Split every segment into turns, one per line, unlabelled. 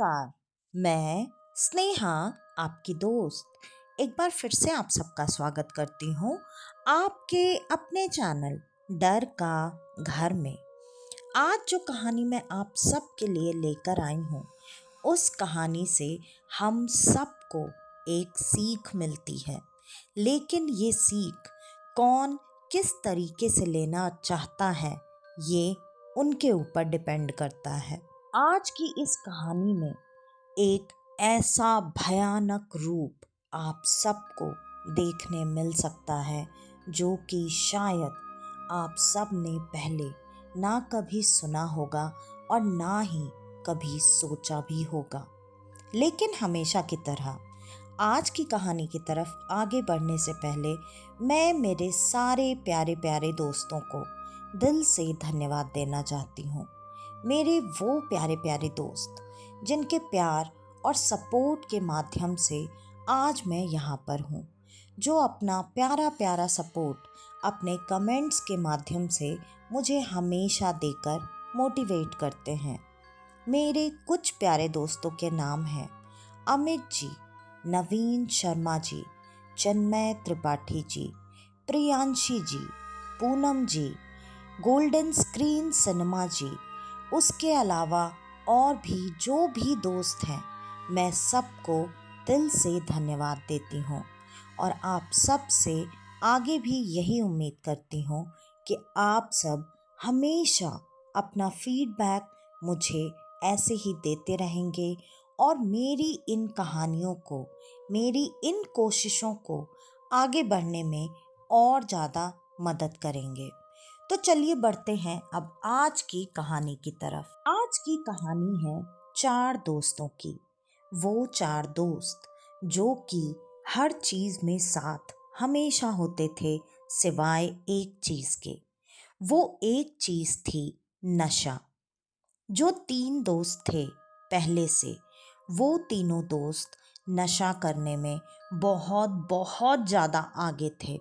नमस्कार। मैं स्नेहा, आपकी दोस्त, एक बार फिर से आप सबका स्वागत करती हूँ आपके अपने चैनल डर का घर में। आज जो कहानी मैं आप सबके लिए लेकर आई हूँ, उस कहानी से हम सबको एक सीख मिलती है, लेकिन ये सीख कौन किस तरीके से लेना चाहता है, ये उनके ऊपर डिपेंड करता है। आज की इस कहानी में एक ऐसा भयानक रूप आप सबको देखने मिल सकता है जो कि शायद आप सब ने पहले ना कभी सुना होगा और ना ही कभी सोचा भी होगा। लेकिन हमेशा की तरह आज की कहानी की तरफ आगे बढ़ने से पहले मैं मेरे सारे प्यारे प्यारे दोस्तों को दिल से धन्यवाद देना चाहती हूँ। मेरे वो प्यारे प्यारे दोस्त जिनके प्यार और सपोर्ट के माध्यम से आज मैं यहाँ पर हूँ, जो अपना प्यारा प्यारा सपोर्ट अपने कमेंट्स के माध्यम से मुझे हमेशा देकर मोटिवेट करते हैं। मेरे कुछ प्यारे दोस्तों के नाम हैं अमित जी, नवीन शर्मा जी, चिन्मय त्रिपाठी जी, प्रियांशी जी, पूनम जी, गोल्डन स्क्रीन सिनेमा जी। उसके अलावा और भी जो भी दोस्त हैं, मैं सबको दिल से धन्यवाद देती हूँ और आप सब से आगे भी यही उम्मीद करती हूँ कि आप सब हमेशा अपना फीडबैक मुझे ऐसे ही देते रहेंगे और मेरी इन कहानियों को, मेरी इन कोशिशों को आगे बढ़ने में और ज़्यादा मदद करेंगे। तो चलिए बढ़ते हैं अब आज की कहानी की तरफ। आज की कहानी है 4 दोस्तों की। वो 4 दोस्त जो कि हर चीज में साथ हमेशा होते थे सिवाय एक चीज के। वो एक चीज थी नशा। जो 3 दोस्त थे पहले से, वो तीनों दोस्त नशा करने में बहुत बहुत ज़्यादा आगे थे।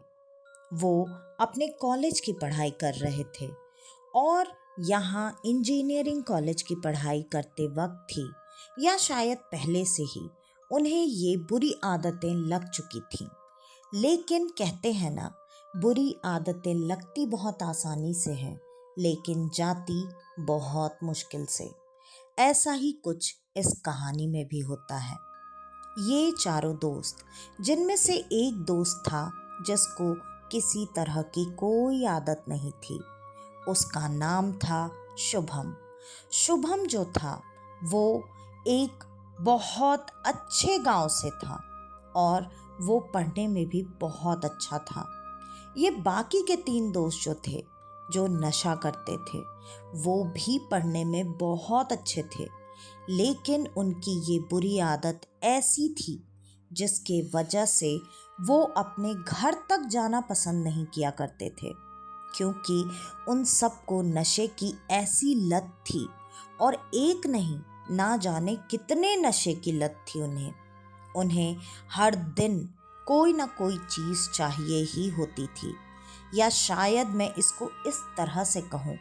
वो अपने कॉलेज की पढ़ाई कर रहे थे और यहाँ इंजीनियरिंग कॉलेज की पढ़ाई करते वक्त थी या शायद पहले से ही उन्हें ये बुरी आदतें लग चुकी थीं। लेकिन कहते हैं ना, बुरी आदतें लगती बहुत आसानी से हैं लेकिन जाती बहुत मुश्किल से। ऐसा ही कुछ इस कहानी में भी होता है। ये चारों दोस्त, जिनमें से एक दोस्त था जिसको किसी तरह की कोई आदत नहीं थी, उसका नाम था शुभम। शुभम जो था वो एक बहुत अच्छे गांव से था और वो पढ़ने में भी बहुत अच्छा था। ये बाकी के 3 दोस्त जो थे, जो नशा करते थे, वो भी पढ़ने में बहुत अच्छे थे, लेकिन उनकी ये बुरी आदत ऐसी थी जिसके वजह से वो अपने घर तक जाना पसंद नहीं किया करते थे, क्योंकि उन सबको नशे की ऐसी लत थी और एक नहीं, ना जाने कितने नशे की लत थी उन्हें हर दिन कोई ना कोई चीज़ चाहिए ही होती थी। या शायद मैं इसको इस तरह से कहूँ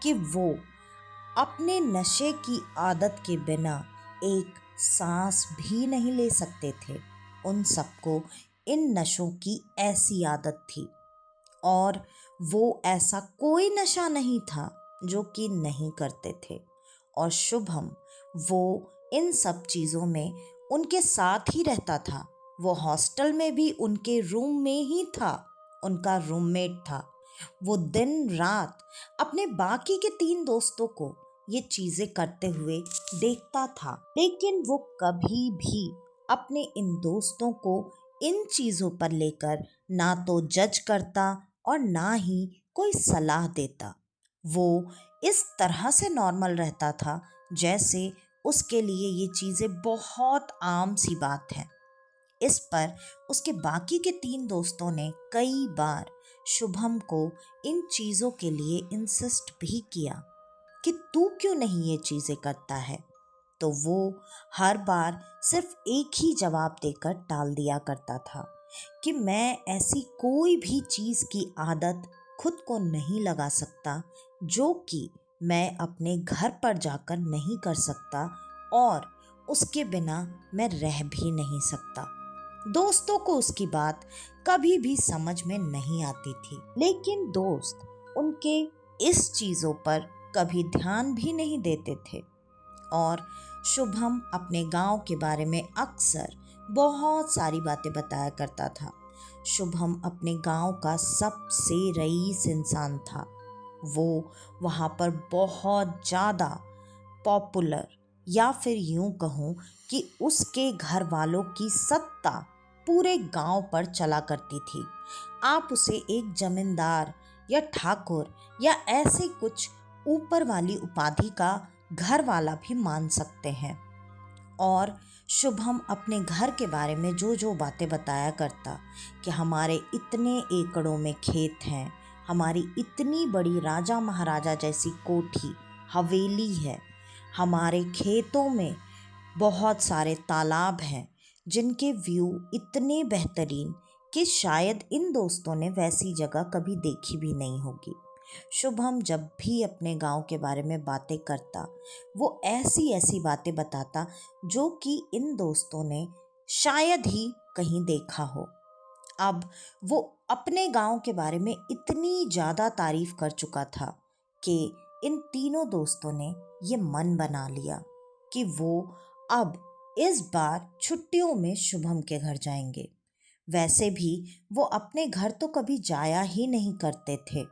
कि वो अपने नशे की आदत के बिना एक सांस भी नहीं ले सकते थे। उन सबको इन नशों की ऐसी आदत थी और वो ऐसा कोई नशा नहीं था जो कि नहीं करते थे। और शुभम, वो इन सब चीज़ों में उनके साथ ही रहता था। वो हॉस्टल में भी उनके रूम में ही था, उनका रूममेट था। वो दिन रात अपने बाकी के 3 दोस्तों को ये चीज़ें करते हुए देखता था, लेकिन वो कभी भी अपने इन दोस्तों को इन चीज़ों पर लेकर ना तो जज करता और ना ही कोई सलाह देता। वो इस तरह से नॉर्मल रहता था जैसे उसके लिए ये चीज़ें बहुत आम सी बात है। इस पर उसके बाकी के 3 दोस्तों ने कई बार शुभम को इन चीज़ों के लिए इंसिस्ट भी किया कि तू क्यों नहीं ये चीज़ें करता है, तो वो हर बार सिर्फ एक ही जवाब देकर टाल दिया करता था कि मैं ऐसी कोई भी चीज़ की आदत खुद को नहीं लगा सकता जो कि मैं अपने घर पर जाकर नहीं कर सकता, और उसके बिना मैं रह भी नहीं सकता। दोस्तों को उसकी बात कभी भी समझ में नहीं आती थी, लेकिन दोस्त उनके इस चीज़ों पर कभी ध्यान भी नहीं देते थे। और शुभम अपने गांव के बारे में अक्सर बहुत सारी बातें बताया करता था। शुभम अपने गांव का सबसे रईस इंसान था। वो वहाँ पर बहुत ज़्यादा पॉपुलर, या फिर यूं कहूँ कि उसके घर वालों की सत्ता पूरे गांव पर चला करती थी। आप उसे एक जमींदार या ठाकुर या ऐसे कुछ ऊपर वाली उपाधि का घर वाला भी मान सकते हैं। और शुभम अपने घर के बारे में जो जो बातें बताया करता कि हमारे इतने एकड़ों में खेत हैं, हमारी इतनी बड़ी राजा महाराजा जैसी कोठी हवेली है, हमारे खेतों में बहुत सारे तालाब हैं जिनके व्यू इतने बेहतरीन कि शायद इन दोस्तों ने वैसी जगह कभी देखी भी नहीं होगी। शुभम जब भी अपने गांव के बारे में बातें करता, वो ऐसी ऐसी बातें बताता जो कि इन दोस्तों ने शायद ही कहीं देखा हो। अब वो अपने गांव के बारे में इतनी ज़्यादा तारीफ कर चुका था कि इन तीनों दोस्तों ने ये मन बना लिया कि वो अब इस बार छुट्टियों में शुभम के घर जाएंगे। वैसे भी वो अपने घर तो कभी जाया ही नहीं करते थे,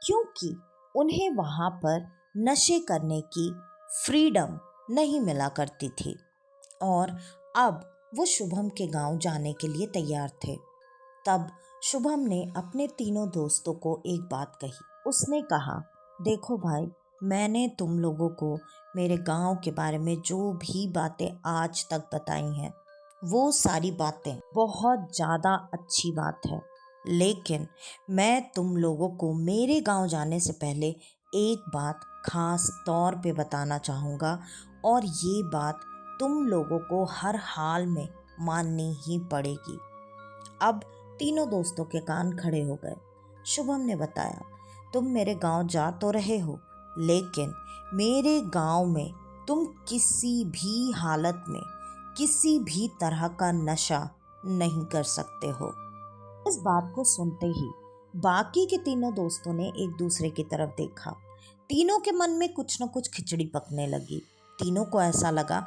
क्योंकि उन्हें वहाँ पर नशे करने की फ्रीडम नहीं मिला करती थी। और अब वो शुभम के गांव जाने के लिए तैयार थे। तब शुभम ने अपने तीनों दोस्तों को एक बात कही। उसने कहा, देखो भाई, मैंने तुम लोगों को मेरे गांव के बारे में जो भी बातें आज तक बताई हैं, वो सारी बातें बहुत ज़्यादा अच्छी बात है, लेकिन मैं तुम लोगों को मेरे गांव जाने से पहले एक बात खास तौर पे बताना चाहूँगा, और ये बात तुम लोगों को हर हाल में माननी ही पड़ेगी। अब तीनों दोस्तों के कान खड़े हो गए। शुभम ने बताया, तुम मेरे गांव जा तो रहे हो, लेकिन मेरे गांव में तुम किसी भी हालत में किसी भी तरह का नशा नहीं कर सकते हो। इस बात को सुनते ही बाकी के तीनों दोस्तों ने एक दूसरे की तरफ देखा। तीनों के मन में कुछ न कुछ खिचड़ी पकने लगी। तीनों को ऐसा लगा,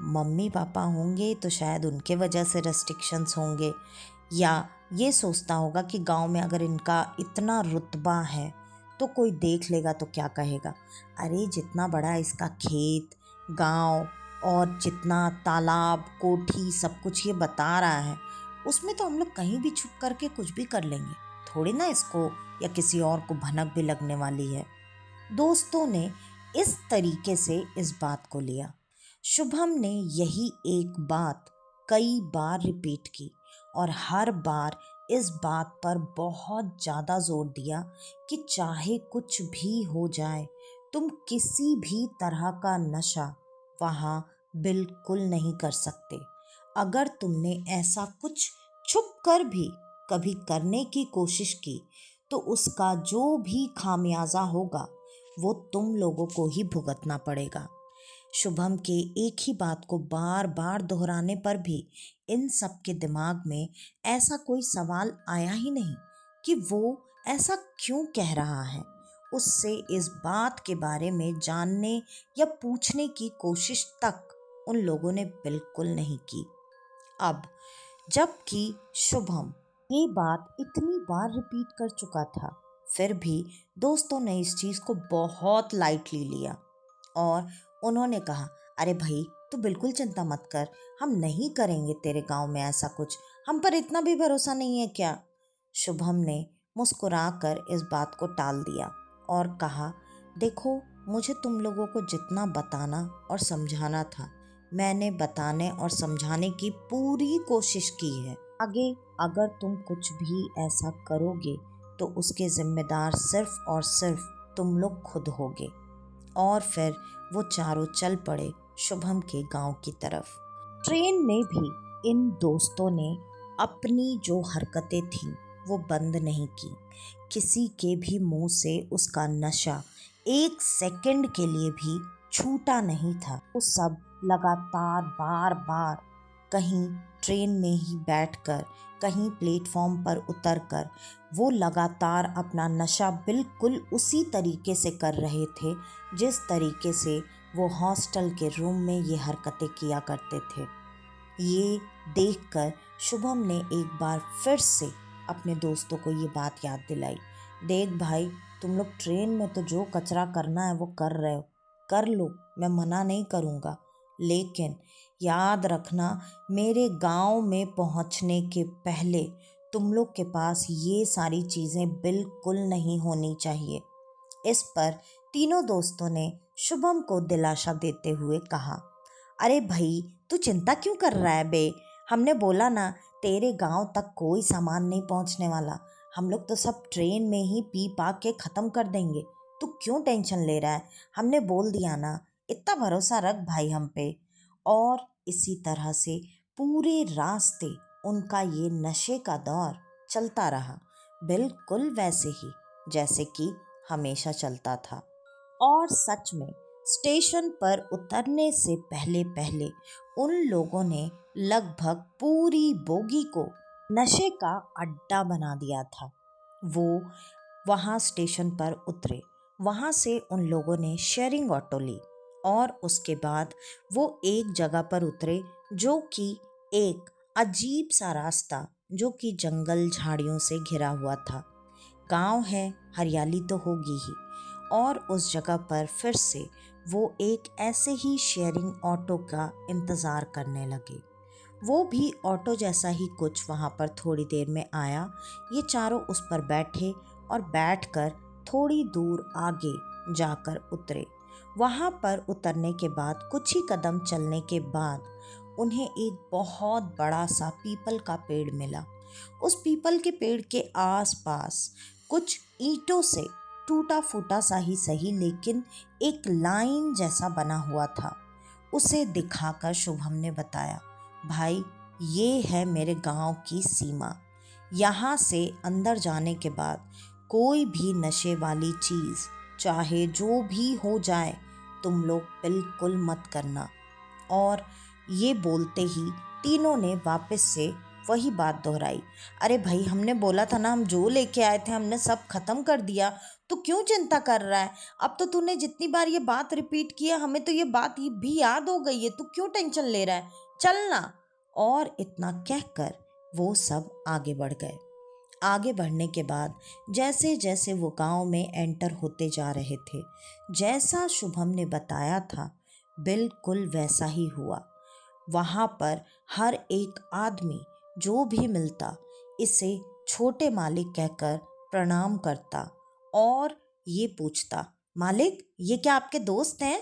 मम्मी पापा होंगे तो शायद उनके वजह से रेस्ट्रिक्शंस होंगे, या ये सोचता होगा कि गांव में अगर इनका इतना रुतबा है तो कोई देख लेगा तो क्या कहेगा। अरे जितना बड़ा इसका खेत, गांव और जितना तालाब, कोठी, सब कुछ ये बता रहा है, उसमें तो हम लोग कहीं भी छुप करके कुछ भी कर लेंगे, थोड़ी ना इसको या किसी और को भनक भी लगने वाली है। दोस्तों ने इस तरीके से इस बात को लिया। शुभम ने यही एक बात कई बार रिपीट की और हर बार इस बात पर बहुत ज़्यादा जोर दिया कि चाहे कुछ भी हो जाए, तुम किसी भी तरह का नशा वहाँ बिल्कुल नहीं कर सकते। अगर तुमने ऐसा कुछ छुप कर भी कभी करने की कोशिश की तो उसका जो भी खामियाजा होगा वो तुम लोगों को ही भुगतना पड़ेगा। शुभम के एक ही बात को बार बार दोहराने पर भी इन सब के दिमाग में ऐसा कोई सवाल आया ही नहीं कि वो ऐसा क्यों कह रहा है। उससे इस बात के बारे में जानने या पूछने की कोशिश तक उन लोगों ने बिल्कुल नहीं की। अब जबकि शुभम ये बात इतनी बार रिपीट कर चुका था, फिर भी दोस्तों ने इस चीज़ को बहुत लाइटली लिया और उन्होंने कहा, अरे भाई तू बिल्कुल चिंता मत कर, हम नहीं करेंगे तेरे गांव में ऐसा कुछ, हम पर इतना भी भरोसा नहीं है क्या। शुभम ने मुस्कुराकर इस बात को टाल दिया और कहा, देखो, मुझे तुम लोगों को जितना बताना और समझाना था मैंने बताने और समझाने की पूरी कोशिश की है। आगे अगर तुम कुछ भी ऐसा करोगे तो उसके जिम्मेदार सिर्फ और सिर्फ तुम लोग खुद होगे। और फिर वो चारों चल पड़े शुभम के गांव की तरफ। ट्रेन में भी इन दोस्तों ने अपनी जो हरकतें थीं वो बंद नहीं की। किसी के भी मुंह से उसका नशा एक सेकंड के लिए भी छूटा नहीं था। वो सब लगातार बार बार कहीं ट्रेन में ही बैठकर, कहीं प्लेटफॉर्म पर उतरकर वो लगातार अपना नशा बिल्कुल उसी तरीके से कर रहे थे जिस तरीके से वो हॉस्टल के रूम में ये हरकतें किया करते थे। ये देखकर शुभम ने एक बार फिर से अपने दोस्तों को ये बात याद दिलाई। देख भाई, तुम लोग ट्रेन में तो जो कचरा करना है वो कर रहे हो, कर लो, मैं मना नहीं करूँगा, लेकिन याद रखना मेरे गांव में पहुंचने के पहले तुम लोग के पास ये सारी चीज़ें बिल्कुल नहीं होनी चाहिए। इस पर तीनों दोस्तों ने शुभम को दिलासा देते हुए कहा, अरे भाई, तू चिंता क्यों कर रहा है बे? हमने बोला ना, तेरे गांव तक कोई सामान नहीं पहुंचने वाला। हम लोग तो सब ट्रेन में ही पी पा के ख़त्म कर देंगे। तू क्यों टेंशन ले रहा है? हमने बोल दिया ना, इतना भरोसा रख भाई हम पे। और इसी तरह से पूरे रास्ते उनका ये नशे का दौर चलता रहा, बिल्कुल वैसे ही जैसे कि हमेशा चलता था। और सच में स्टेशन पर उतरने से पहले पहले उन लोगों ने लगभग पूरी बोगी को नशे का अड्डा बना दिया था। वो वहाँ स्टेशन पर उतरे, वहाँ से उन लोगों ने शेयरिंग ऑटो ली और उसके बाद वो एक जगह पर उतरे जो कि एक अजीब सा रास्ता, जो कि जंगल झाड़ियों से घिरा हुआ था। गांव है, हरियाली तो होगी ही। और उस जगह पर फिर से वो एक ऐसे ही शेयरिंग ऑटो का इंतज़ार करने लगे। वो भी ऑटो जैसा ही कुछ वहाँ पर थोड़ी देर में आया। ये चारों उस पर बैठे और बैठकर थोड़ी दूर आगे जाकर उतरे। वहाँ पर उतरने के बाद कुछ ही कदम चलने के बाद उन्हें एक बहुत बड़ा सा पीपल का पेड़ मिला। उस पीपल के पेड़ के आसपास कुछ ईंटों से टूटा फूटा सा ही सही, लेकिन एक लाइन जैसा बना हुआ था। उसे दिखाकर शुभम ने बताया, भाई, ये है मेरे गांव की सीमा। यहाँ से अंदर जाने के बाद कोई भी नशे वाली चीज़, चाहे जो भी हो जाए, तुम लोग बिल्कुल मत करना। और ये बोलते ही तीनों ने वापस से वही बात दोहराई, अरे भाई, हमने बोला था ना, हम जो लेके आए थे हमने सब खत्म कर दिया, तू क्यों चिंता कर रहा है? अब तो तूने जितनी बार ये बात रिपीट किया, हमें तो ये बात भी याद हो गई है, तू क्यों टेंशन ले रहा है, चलना। और इतना कहकर वो सब आगे बढ़ गए। आगे बढ़ने के बाद जैसे जैसे वो गांव में एंटर होते जा रहे थे, जैसा शुभम ने बताया था बिल्कुल वैसा ही हुआ। वहाँ पर हर एक आदमी जो भी मिलता इसे छोटे मालिक कहकर प्रणाम करता और ये पूछता, मालिक, ये क्या आपके दोस्त हैं?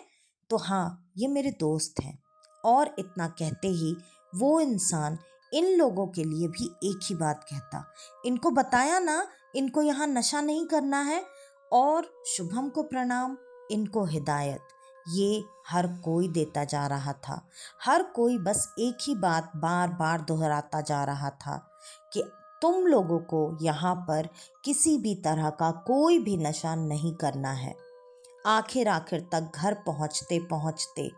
तो हाँ, ये मेरे दोस्त हैं। और इतना कहते ही वो इंसान इन लोगों के लिए भी एक ही बात कहता, इनको बताया ना, इनको यहाँ नशा नहीं करना है। और शुभम को प्रणाम, इनको हिदायत, ये हर कोई देता जा रहा था। हर कोई बस एक ही बात बार बार दोहराता जा रहा था कि तुम लोगों को यहाँ पर किसी भी तरह का कोई भी नशा नहीं करना है। आखिर आखिर तक घर पहुँचते पहुँचते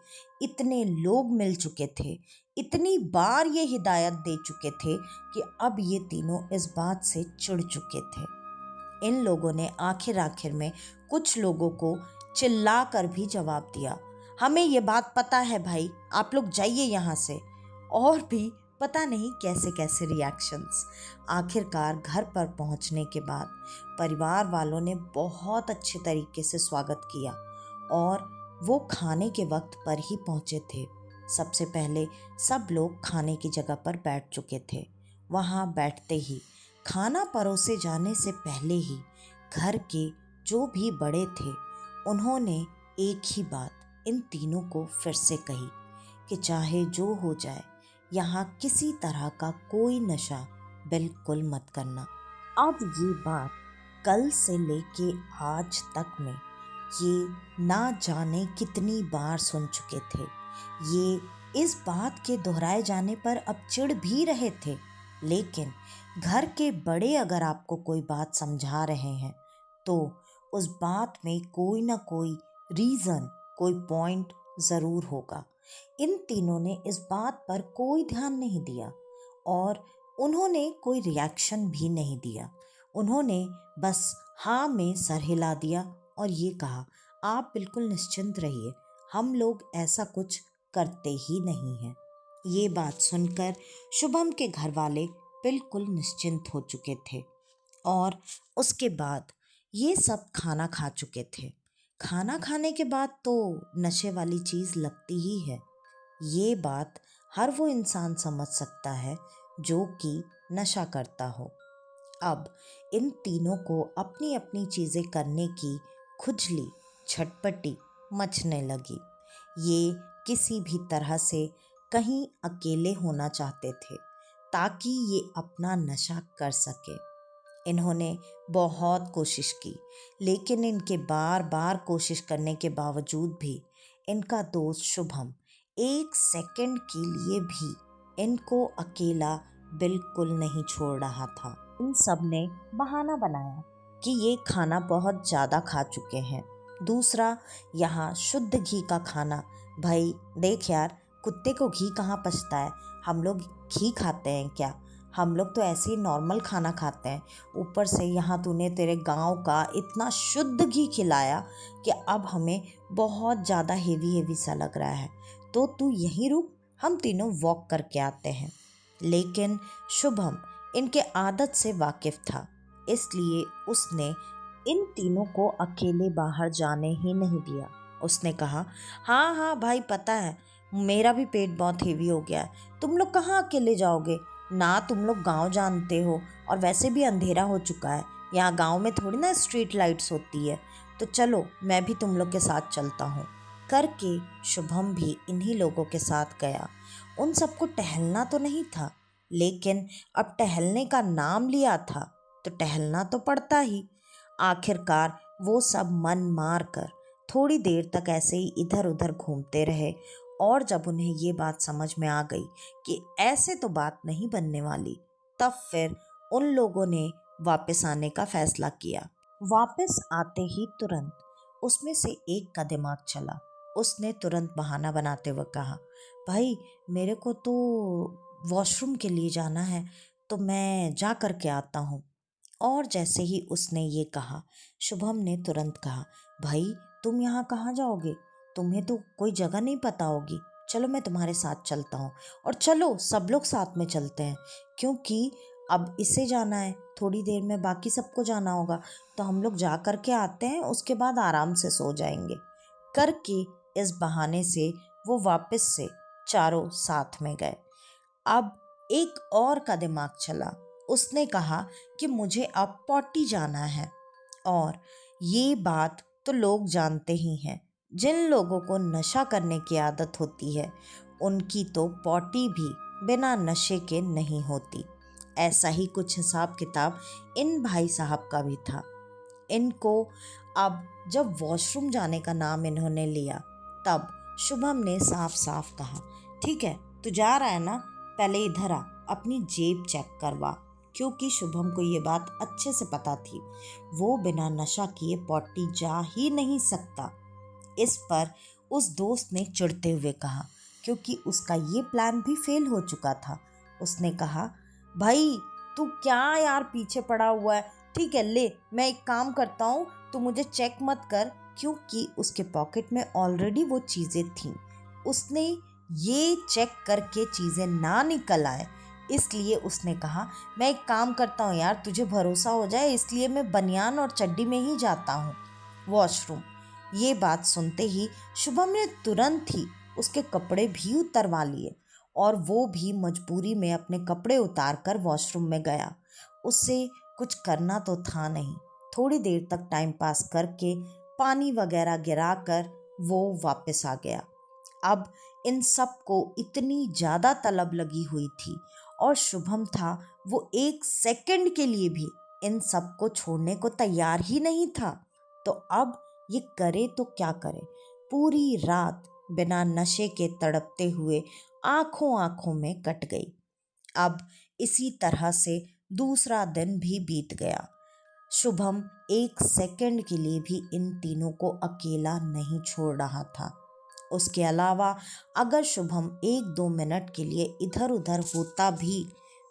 इतने लोग मिल चुके थे, इतनी बार ये हिदायत दे चुके थे कि अब ये तीनों इस बात से चिढ़ चुके थे। इन लोगों ने आखिर आखिर में कुछ लोगों को चिल्ला कर भी जवाब दिया, हमें ये बात पता है भाई, आप लोग जाइए यहाँ से। और भी पता नहीं कैसे कैसे रिएक्शंस। आखिरकार घर पर पहुँचने के बाद परिवार वालों ने बहुत अच्छे तरीके से स्वागत किया और वो खाने के वक्त पर ही पहुँचे थे। सबसे पहले सब लोग खाने की जगह पर बैठ चुके थे। वहाँ बैठते ही खाना परोसे जाने से पहले ही घर के जो भी बड़े थे उन्होंने एक ही बात इन तीनों को फिर से कही कि चाहे जो हो जाए, यहाँ किसी तरह का कोई नशा बिल्कुल मत करना। अब ये बात कल से लेके आज तक में ये ना जाने कितनी बार सुन चुके थे। ये इस बात के दोहराए जाने पर अब चिढ़ भी रहे थे, लेकिन घर के बड़े अगर आपको कोई बात समझा रहे हैं तो उस बात में कोई ना कोई रीज़न, कोई पॉइंट ज़रूर होगा। इन तीनों ने इस बात पर कोई ध्यान नहीं दिया और उन्होंने कोई रिएक्शन भी नहीं दिया। उन्होंने बस हाँ में सर हिला दिया और ये कहा, आप बिल्कुल निश्चिंत रहिए, हम लोग ऐसा कुछ करते ही नहीं हैं। ये बात सुनकर शुभम के घर वाले बिल्कुल निश्चिंत हो चुके थे और उसके बाद ये सब खाना खा चुके थे। खाना खाने के बाद तो नशे वाली चीज़ लगती ही है। ये बात हर वो इंसान समझ सकता है जो कि नशा करता हो। अब इन तीनों को अपनी अपनी चीज़ें करने की खुजली, छटपटी मचने लगी। ये किसी भी तरह से कहीं अकेले होना चाहते थे ताकि ये अपना नशा कर सके। इन्होंने बहुत कोशिश की, लेकिन इनके बार बार कोशिश करने के बावजूद भी इनका दोस्त शुभम एक सेकंड के लिए भी इनको अकेला बिल्कुल नहीं छोड़ रहा था। इन सब ने बहाना बनाया कि ये खाना बहुत ज़्यादा खा चुके हैं। दूसरा, यहाँ शुद्ध घी का खाना, भाई देख यार, कुत्ते को घी कहाँ पचता है, हम लोग घी खाते हैं क्या, हम लोग तो ऐसे ही नॉर्मल खाना खाते हैं। ऊपर से यहाँ तूने तेरे गांव का इतना शुद्ध घी खिलाया कि अब हमें बहुत ज़्यादा हेवी हेवी सा लग रहा है, तो तू यहीं रुक, हम तीनों वॉक करके आते हैं। लेकिन शुभम इनके आदत से वाकिफ था, इसलिए उसने इन तीनों को अकेले बाहर जाने ही नहीं दिया। उसने कहा, हाँ हाँ भाई, पता है मेरा भी पेट बहुत हेवी हो गया है, तुम लोग कहाँ अकेले जाओगे ना, तुम लोग गांव जानते हो और वैसे भी अंधेरा हो चुका है, यहाँ गांव में थोड़ी ना स्ट्रीट लाइट्स होती है, तो चलो मैं भी तुम लोग के साथ चलता हूँ करके शुभम भी इन्हीं लोगों के साथ गया। उन सबको टहलना तो नहीं था, लेकिन अब टहलने का नाम लिया था तो टहलना तो पड़ता ही। आखिरकार वो सब मन मार कर थोड़ी देर तक ऐसे ही इधर उधर घूमते रहे और जब उन्हें ये बात समझ में आ गई कि ऐसे तो बात नहीं बनने वाली, तब फिर उन लोगों ने वापस आने का फैसला किया। वापस आते ही तुरंत उसमें से एक का दिमाग चला। उसने तुरंत बहाना बनाते हुए कहा, भाई मेरे को तो वॉशरूम के लिए जाना है, तो मैं जा कर के आता हूँ। और जैसे ही उसने ये कहा, शुभम ने तुरंत कहा, भाई तुम यहाँ कहाँ जाओगे, तुम्हें तो कोई जगह नहीं पता होगी, चलो मैं तुम्हारे साथ चलता हूँ। और चलो सब लोग साथ में चलते हैं, क्योंकि अब इसे जाना है, थोड़ी देर में बाकी सबको जाना होगा, तो हम लोग जा कर के आते हैं, उसके बाद आराम से सो जाएंगे करके इस बहाने से वो वापस से चारों साथ में गए। अब एक और का दिमाग चला। उसने कहा कि मुझे अब पॉटी जाना है, और ये बात तो लोग जानते ही हैं, जिन लोगों को नशा करने की आदत होती है उनकी तो पॉटी भी बिना नशे के नहीं होती। ऐसा ही कुछ हिसाब किताब इन भाई साहब का भी था। इनको अब जब वॉशरूम जाने का नाम इन्होंने लिया, तब शुभम ने साफ साफ कहा, ठीक है तू जा रहा है ना, पहले इधर आ, अपनी जेब चेक करवा, क्योंकि शुभम को ये बात अच्छे से पता थी, वो बिना नशा किए पॉटी जा ही नहीं सकता। इस पर उस दोस्त ने चिढ़ते हुए कहा, क्योंकि उसका ये प्लान भी फेल हो चुका था। उसने कहा, भाई तू क्या यार पीछे पड़ा हुआ है, ठीक है ले, मैं एक काम करता हूँ, तू मुझे चेक मत कर, क्योंकि उसके पॉकेट में ऑलरेडी वो चीज़ें थीं। उसने ये चेक करके चीज़ें ना निकल आए, इसलिए उसने कहा, मैं एक काम करता हूँ यार, तुझे भरोसा हो जाए इसलिए मैं बनियान और चड्डी में ही जाता हूँ वॉशरूम। ये बात सुनते ही शुभम ने तुरंत ही उसके कपड़े भी उतरवा लिए और वो भी मजबूरी में अपने कपड़े उतार कर वॉशरूम में गया। उससे कुछ करना तो था नहीं। थोड़ी देर तक टाइम पास करके पानी वगैरह गिरा कर वो वापस आ गया। अब इन सब को इतनी ज़्यादा तलब लगी हुई थी और शुभम था वो एक सेकंड के लिए भी इन सब को छोड़ने को तैयार ही नहीं था। तो अब ये करे तो क्या करे, पूरी रात बिना नशे के तड़पते हुए आंखों आंखों में कट गई। अब इसी तरह से दूसरा दिन भी बीत गया। शुभम एक सेकंड के लिए भी इन तीनों को अकेला नहीं छोड़ रहा था। उसके अलावा अगर शुभम 1-2 मिनट के लिए इधर उधर होता भी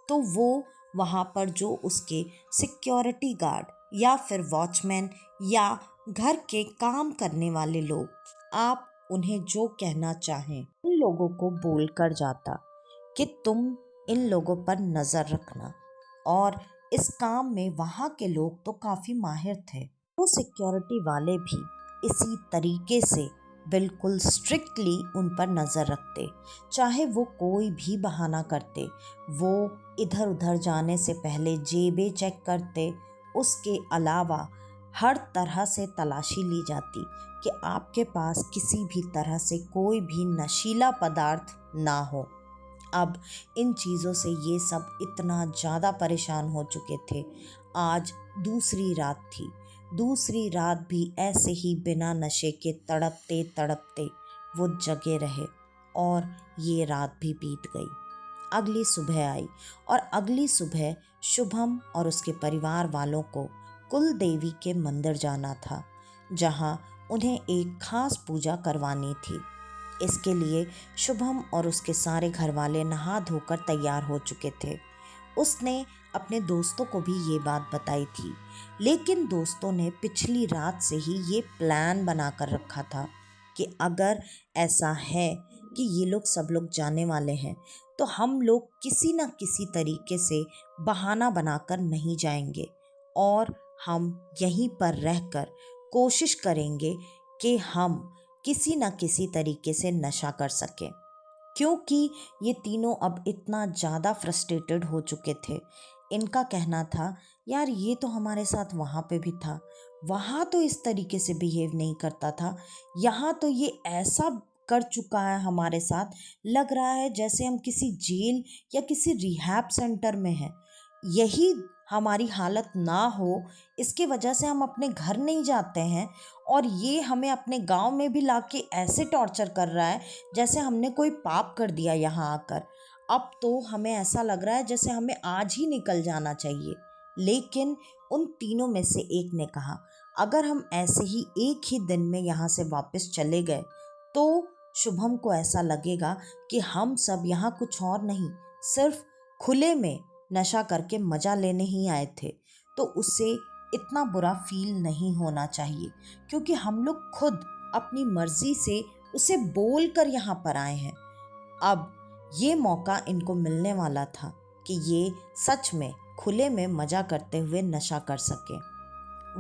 तो वो वहाँ पर जो उसके सिक्योरिटी गार्ड या फिर वॉचमैन या घर के काम करने वाले लोग, आप उन्हें जो कहना चाहें उन लोगों को बोल कर जाता कि तुम इन लोगों पर नज़र रखना। और इस काम में वहाँ के लोग तो काफ़ी माहिर थे, वो सिक्योरिटी वाले भी इसी तरीके से बिल्कुल स्ट्रिक्टली उन पर नज़र रखते, चाहे वो कोई भी बहाना करते। वो इधर उधर जाने से पहले जेबें चेक करते, उसके अलावा हर तरह से तलाशी ली जाती कि आपके पास किसी भी तरह से कोई भी नशीला पदार्थ ना हो। अब इन चीज़ों से ये सब इतना ज़्यादा परेशान हो चुके थे। आज दूसरी रात थी, दूसरी रात भी ऐसे ही बिना नशे के तड़पते तड़पते वो जगे रहे और ये रात भी बीत गई। अगली सुबह आई और अगली सुबह शुभम और उसके परिवार वालों को कुल देवी के मंदिर जाना था, जहाँ उन्हें एक खास पूजा करवानी थी। इसके लिए शुभम और उसके सारे घर वाले नहा धोकर तैयार हो चुके थे। उसने अपने दोस्तों को भी ये बात बताई थी, लेकिन दोस्तों ने पिछली रात से ही ये प्लान बना कर रखा था कि अगर ऐसा है कि ये लोग सब लोग जाने वाले हैं तो हम लोग किसी न किसी तरीके से बहाना बनाकर नहीं जाएंगे और हम यहीं पर रहकर कोशिश करेंगे कि हम किसी न किसी तरीके से नशा कर सकें। क्योंकि ये तीनों अब इतना ज़्यादा फ्रस्ट्रेटेड हो चुके थे। इनका कहना था, यार ये तो हमारे साथ वहाँ पे भी था, वहाँ तो इस तरीके से बिहेव नहीं करता था, यहाँ तो ये ऐसा कर चुका है हमारे साथ, लग रहा है जैसे हम किसी जेल या किसी रिहैब सेंटर में हैं। यही हमारी हालत ना हो, इसके वजह से हम अपने घर नहीं जाते हैं और ये हमें अपने गांव में भी लाके ऐसे टॉर्चर कर रहा है जैसे हमने कोई पाप कर दिया यहाँ आकर। अब तो हमें ऐसा लग रहा है जैसे हमें आज ही निकल जाना चाहिए। लेकिन उन तीनों में से एक ने कहा, अगर हम ऐसे ही एक ही दिन में यहाँ से वापस चले गए तो शुभम को ऐसा लगेगा कि हम सब यहाँ कुछ और नहीं, सिर्फ खुले में नशा करके मज़ा लेने ही आए थे, तो उसे इतना बुरा फील नहीं होना चाहिए, क्योंकि हम लोग खुद अपनी मर्जी से उसे बोल कर यहाँ पर आए हैं। अब ये मौका इनको मिलने वाला था कि ये सच में खुले में मज़ा करते हुए नशा कर सके।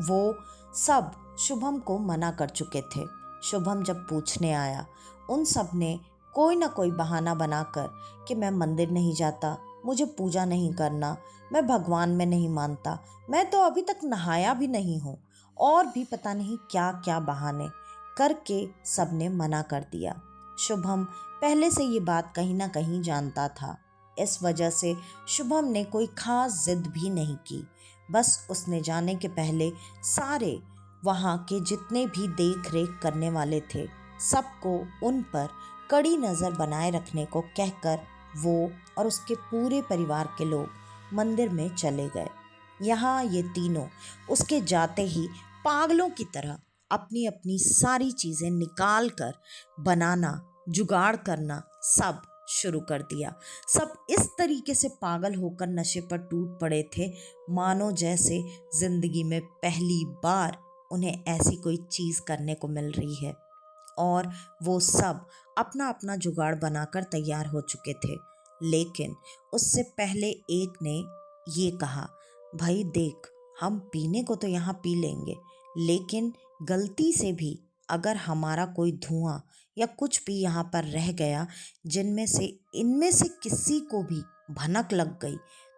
वो सब शुभम को मना कर चुके थे। शुभम जब पूछने आया, उन सब ने कोई ना कोई बहाना बनाकर कि मैं मंदिर नहीं जाता, मुझे पूजा नहीं करना, मैं भगवान में नहीं मानता, मैं तो अभी तक नहाया भी नहीं हूँ, और भी पता नहीं क्या क्या बहाने करके सब ने मना कर दिया। शुभम पहले से ये बात कहीं ना कहीं जानता था, इस वजह से शुभम ने कोई खास जिद भी नहीं की। बस उसने जाने के पहले सारे वहाँ के जितने भी देख रेख करने वाले थे सबको उन पर कड़ी नज़र बनाए रखने को कहकर वो और उसके पूरे परिवार के लोग मंदिर में चले गए। यहाँ ये तीनों उसके जाते ही पागलों की तरह अपनी अपनी सारी चीज़ें निकाल कर बनाना, जुगाड़ करना सब शुरू कर दिया। सब इस तरीके से पागल होकर नशे पर टूट पड़े थे, मानो जैसे जिंदगी में पहली बार उन्हें ऐसी कोई चीज़ करने को मिल रही है। और वो सब अपना अपना जुगाड़ बनाकर तैयार हो चुके थे। लेकिन उससे पहले एक ने ये कहा, भाई देख, हम पीने को तो यहाँ पी लेंगे, लेकिन गलती से भी अगर हमारा कोई धुआं या कुछ भी यहाँ पर रह गया जिनमें से इनमें से किसी को भी भनक लग गई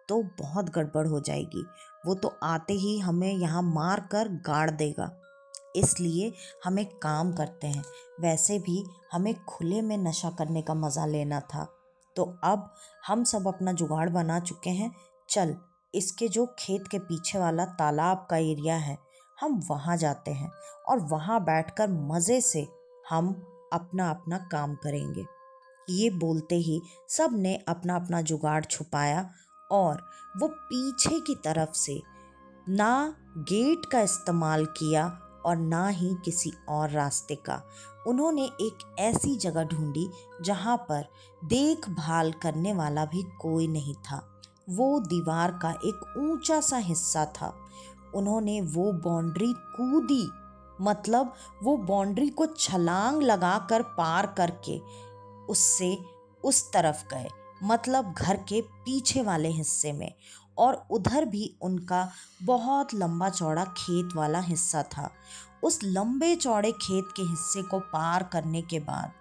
तो बहुत गड़बड़ हो जाएगी। वो तो आते ही हमें यहाँ मार कर गाड़ देगा। इसलिए हम एक काम करते हैं, वैसे भी हमें खुले में नशा करने का मज़ा लेना था, तो अब हम सब अपना जुगाड़ बना चुके हैं, चल इसके जो खेत के पीछे वाला तालाब का एरिया है हम वहाँ जाते हैं और वहाँ बैठकर मज़े से हम अपना अपना काम करेंगे। ये बोलते ही सब ने अपना अपना जुगाड़ छुपाया और वो पीछे की तरफ से ना गेट का इस्तेमाल किया और ना ही किसी और रास्ते का, उन्होंने एक ऐसी जगह ढूंढी जहां पर देखभाल करने वाला भी कोई नहीं था। वो दीवार का एक ऊंचा सा हिस्सा था। उन्होंने वो बाउंड्री कूदी, मतलब वो बाउंड्री को छलांग लगाकर पार करके उससे उस तरफ गए, मतलब घर के पीछे वाले हिस्से में। और उधर भी उनका बहुत लंबा चौड़ा खेत वाला हिस्सा था। उस लंबे चौड़े खेत के हिस्से को पार करने के बाद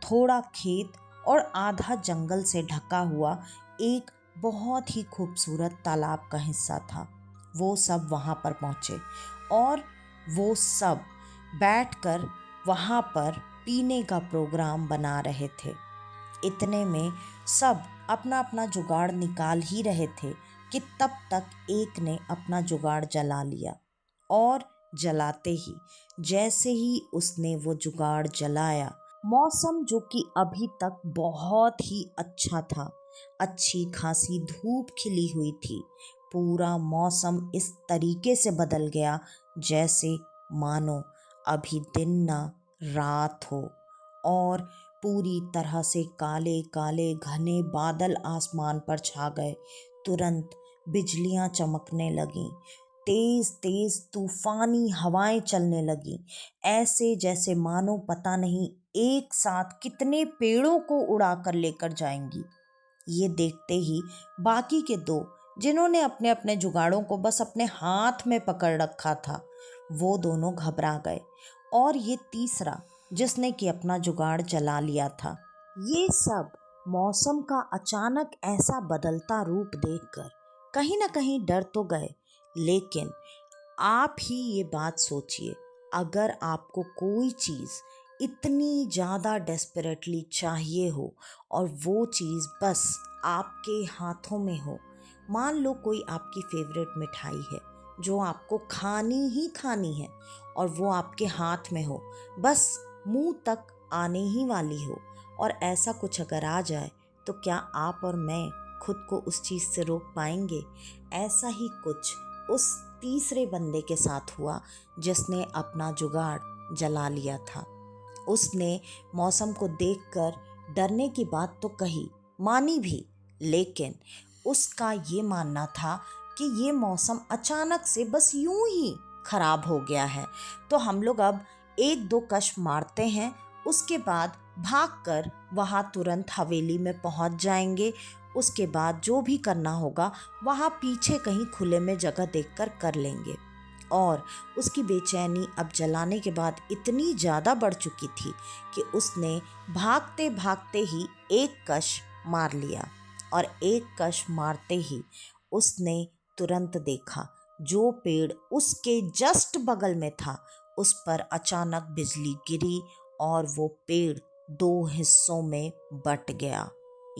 थोड़ा खेत और आधा जंगल से ढका हुआ एक बहुत ही खूबसूरत तालाब का हिस्सा था। वो सब वहाँ पर पहुँचे और वो सब बैठकर वहाँ पर पीने का प्रोग्राम बना रहे थे। इतने में सब अपना अपना जुगाड़ निकाल ही रहे थे कि तब तक एक ने अपना जुगाड़ जला लिया। और जलाते ही, जैसे ही उसने वो जुगाड़ जलाया, मौसम जो कि अभी तक बहुत ही अच्छा था, अच्छी खासी धूप खिली हुई थी, पूरा मौसम इस तरीके से बदल गया जैसे मानो अभी दिन ना रात हो। और पूरी तरह से काले काले घने बादल आसमान पर छा गए। तुरंत बिजलियां चमकने लगीं, तेज तेज तूफानी हवाएं चलने लगीं, ऐसे जैसे मानो पता नहीं एक साथ कितने पेड़ों को उड़ा कर लेकर जाएंगी। ये देखते ही बाकी के दो, जिन्होंने अपने अपने जुगाड़ों को बस अपने हाथ में पकड़ रखा था, वो दोनों घबरा गए। और ये तीसरा, जिसने कि अपना जुगाड़ जला लिया था, ये सब मौसम का अचानक ऐसा बदलता रूप देखकर कहीं ना कहीं डर तो गए। लेकिन आप ही ये बात सोचिए, अगर आपको कोई चीज़ इतनी ज़्यादा डेस्परेटली चाहिए हो और वो चीज़ बस आपके हाथों में हो, मान लो कोई आपकी फेवरेट मिठाई है जो आपको खानी ही खानी है और वो आपके हाथ में हो, बस मुंह तक आने ही वाली हो, और ऐसा कुछ अगर आ जाए तो क्या आप और मैं खुद को उस चीज़ से रोक पाएंगे? ऐसा ही कुछ उस तीसरे बंदे के साथ हुआ जिसने अपना जुगाड़ जला लिया था। उसने मौसम को देखकर डरने की बात तो कही, मानी भी, लेकिन उसका ये मानना था कि ये मौसम अचानक से बस यूं ही खराब हो गया है, तो हम लोग अब एक दो कश मारते हैं, उसके बाद भागकर वहाँ तुरंत हवेली में पहुँच जाएंगे। उसके बाद जो भी करना होगा वहाँ पीछे कहीं खुले में जगह देखकर कर लेंगे। और उसकी बेचैनी अब जलाने के बाद इतनी ज़्यादा बढ़ चुकी थी कि उसने भागते भागते ही एक कश मार लिया। और एक कश मारते ही उसने तुरंत देखा जो पेड़ उसके जस्ट बगल में था उस पर अचानक बिजली गिरी और वो पेड़ दो हिस्सों में बट गया।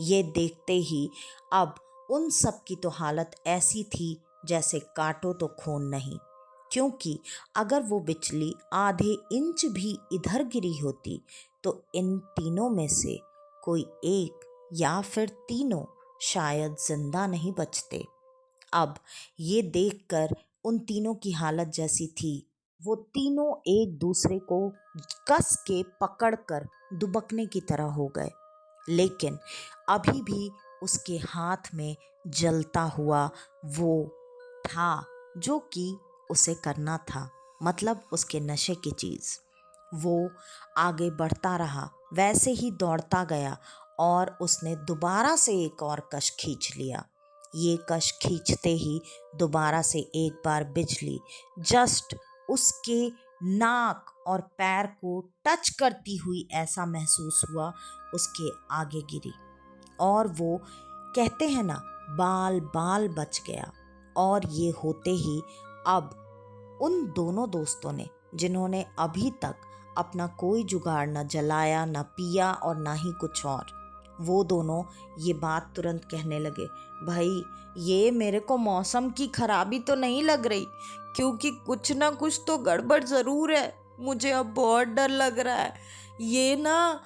ये देखते ही अब उन सब की तो हालत ऐसी थी जैसे काटो तो खून नहीं, क्योंकि अगर वो बिजली आधे इंच भी इधर गिरी होती तो इन तीनों में से कोई एक या फिर तीनों शायद जिंदा नहीं बचते। अब ये देखकर उन तीनों की हालत जैसी थी, वो तीनों एक दूसरे को कस के पकड़कर दुबकने की तरह हो गए। लेकिन अभी भी उसके हाथ में जलता हुआ वो था जो कि उसे करना था, मतलब उसके नशे की चीज़। वो आगे बढ़ता रहा, वैसे ही दौड़ता गया और उसने दोबारा से एक और कश खींच लिया। ये कश खींचते ही दोबारा से एक बार बिजली जस्ट उसके नाक और पैर को टच करती हुई ऐसा महसूस हुआ, उसके आगे गिरी। और वो कहते हैं ना, बाल बाल बच गया। और ये होते ही अब उन दोनों दोस्तों ने, जिन्होंने अभी तक अपना कोई जुगाड़ न जलाया, न पिया और ना ही कुछ और, वो दोनों ये बात तुरंत कहने लगे, भाई ये मेरे को मौसम की खराबी तो नहीं लग रही, क्योंकि कुछ ना कुछ तो गड़बड़ ज़रूर है। मुझे अब बहुत डर लग रहा है। ये ना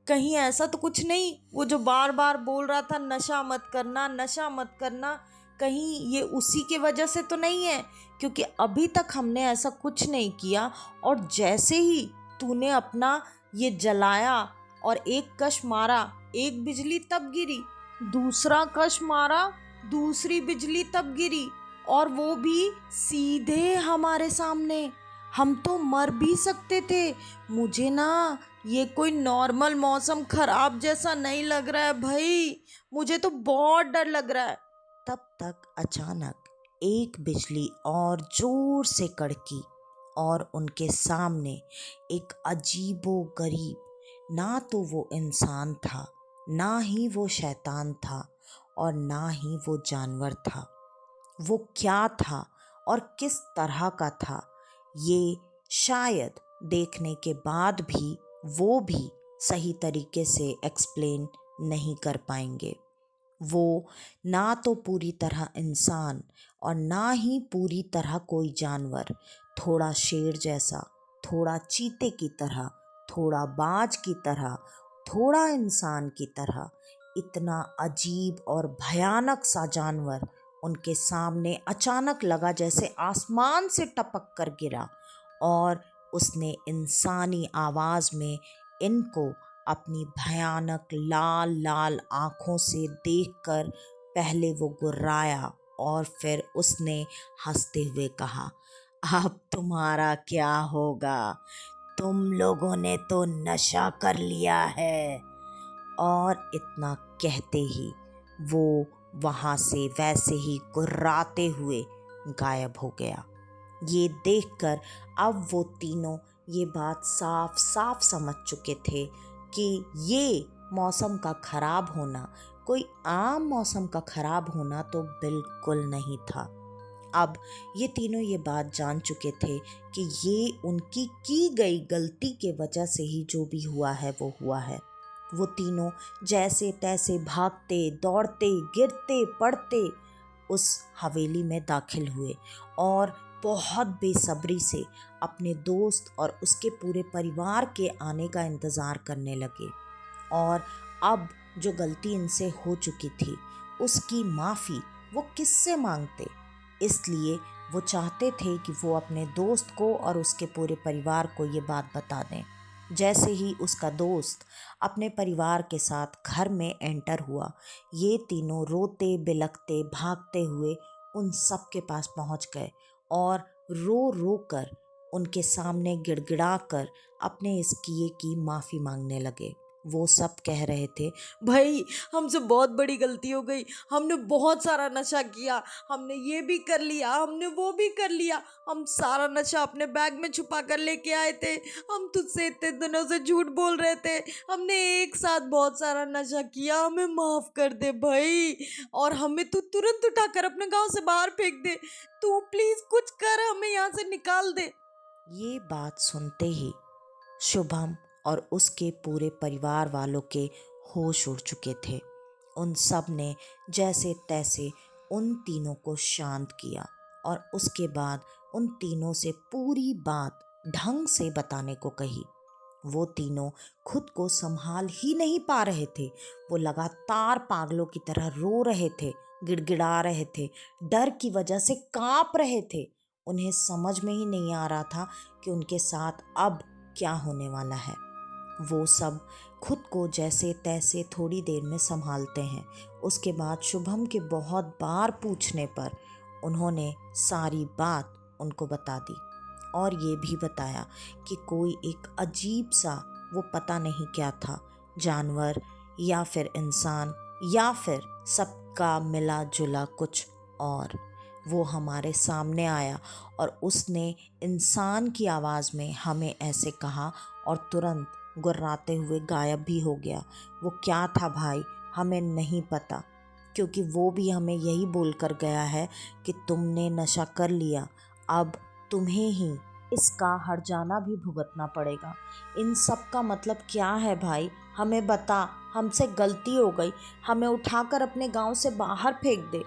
कहीं ऐसा तो कुछ नहीं, वो जो बार बार बोल रहा था नशा मत करना नशा मत करना, कहीं ये उसी के वजह से तो नहीं है, क्योंकि अभी तक हमने ऐसा कुछ नहीं किया और जैसे ही तूने अपना ये जलाया और एक कश मारा, एक बिजली तब गिरी, दूसरा कश मारा, दूसरी बिजली तब गिरी, और वो भी सीधे हमारे सामने। हम तो मर भी सकते थे। मुझे ना ये कोई नॉर्मल मौसम खराब जैसा नहीं लग रहा है भाई, मुझे तो बहुत डर लग रहा है। तब तक अचानक एक बिजली और जोर से कड़की और उनके सामने एक अजीबो गरीब, ना तो वो इंसान था, ना ही वो शैतान था, और ना ही वो जानवर था। वो क्या था और किस तरह का था, ये शायद देखने के बाद भी वो भी सही तरीके से एक्सप्लेन नहीं कर पाएंगे। वो ना तो पूरी तरह इंसान और ना ही पूरी तरह कोई जानवर, थोड़ा शेर जैसा, थोड़ा चीते की तरह, थोड़ा बाज की तरह, थोड़ा इंसान की तरह, इतना अजीब और भयानक सा जानवर उनके सामने अचानक लगा जैसे आसमान से टपक कर गिरा, और उसने इंसानी आवाज़ में इनको अपनी भयानक लाल लाल आँखों से देखकर पहले वो गुर्राया और फिर उसने हंसते हुए कहा, अब तुम्हारा क्या होगा, तुम लोगों ने तो नशा कर लिया है। और इतना कहते ही वो वहाँ से वैसे ही गुर्राते हुए गायब हो गया। ये देखकर अब वो तीनों ये बात साफ साफ समझ चुके थे कि ये मौसम का खराब होना कोई आम मौसम का खराब होना तो बिल्कुल नहीं था। अब ये तीनों ये बात जान चुके थे कि ये उनकी की गई गलती के वजह से ही जो भी हुआ है वो हुआ है। वो तीनों जैसे तैसे भागते दौड़ते गिरते पड़ते उस हवेली में दाखिल हुए और बहुत बेसब्री से अपने दोस्त और उसके पूरे परिवार के आने का इंतज़ार करने लगे। और अब जो गलती इनसे हो चुकी थी उसकी माफ़ी वो किससे मांगते, इसलिए वो चाहते थे कि वो अपने दोस्त को और उसके पूरे परिवार को ये बात बता दें। जैसे ही उसका दोस्त अपने परिवार के साथ घर में एंटर हुआ, ये तीनों रोते बिलखते भागते हुए उन सब के पास पहुंच गए और रो रो कर उनके सामने गिड़गिड़ा कर अपने इस किए की माफ़ी मांगने लगे। वो सब कह रहे थे, भाई हमसे बहुत बड़ी गलती हो गई, हमने बहुत सारा नशा किया, हमने ये भी कर लिया, हमने वो भी कर लिया, हम सारा नशा अपने बैग में छुपा कर लेके आए थे, हम तुझसे इतने दिनों से झूठ बोल रहे थे, हमने एक साथ बहुत सारा नशा किया, हमें माफ़ कर दे भाई, और हमें तू तुरंत उठाकर अपने गांव से बाहर फेंक दे, तू प्लीज़ कुछ कर, हमें यहाँ से निकाल दे। ये बात सुनते ही शुभम और उसके पूरे परिवार वालों के होश उड़ चुके थे। उन सब ने जैसे तैसे उन तीनों को शांत किया और उसके बाद उन तीनों से पूरी बात ढंग से बताने को कही। वो तीनों खुद को संभाल ही नहीं पा रहे थे। वो लगातार पागलों की तरह रो रहे थे, गिड़गिड़ा रहे थे, डर की वजह से कांप रहे थे। उन्हें समझ में ही नहीं आ रहा था कि उनके साथ अब क्या होने वाला है। वो सब खुद को जैसे तैसे थोड़ी देर में संभालते हैं। उसके बाद शुभम के बहुत बार पूछने पर उन्होंने सारी बात उनको बता दी और ये भी बताया कि कोई एक अजीब सा, वो पता नहीं क्या था, जानवर या फिर इंसान या फिर सबका मिला जुला कुछ और, वो हमारे सामने आया और उसने इंसान की आवाज़ में हमें ऐसे कहा और तुरंत गुर्राते हुए गायब भी हो गया। वो क्या था भाई हमें नहीं पता, क्योंकि वो भी हमें यही बोलकर गया है कि तुमने नशा कर लिया, अब तुम्हें ही इसका हर्जाना भी भुगतना पड़ेगा। इन सब का मतलब क्या है भाई, हमें बता, हमसे गलती हो गई, हमें उठाकर अपने गांव से बाहर फेंक दे।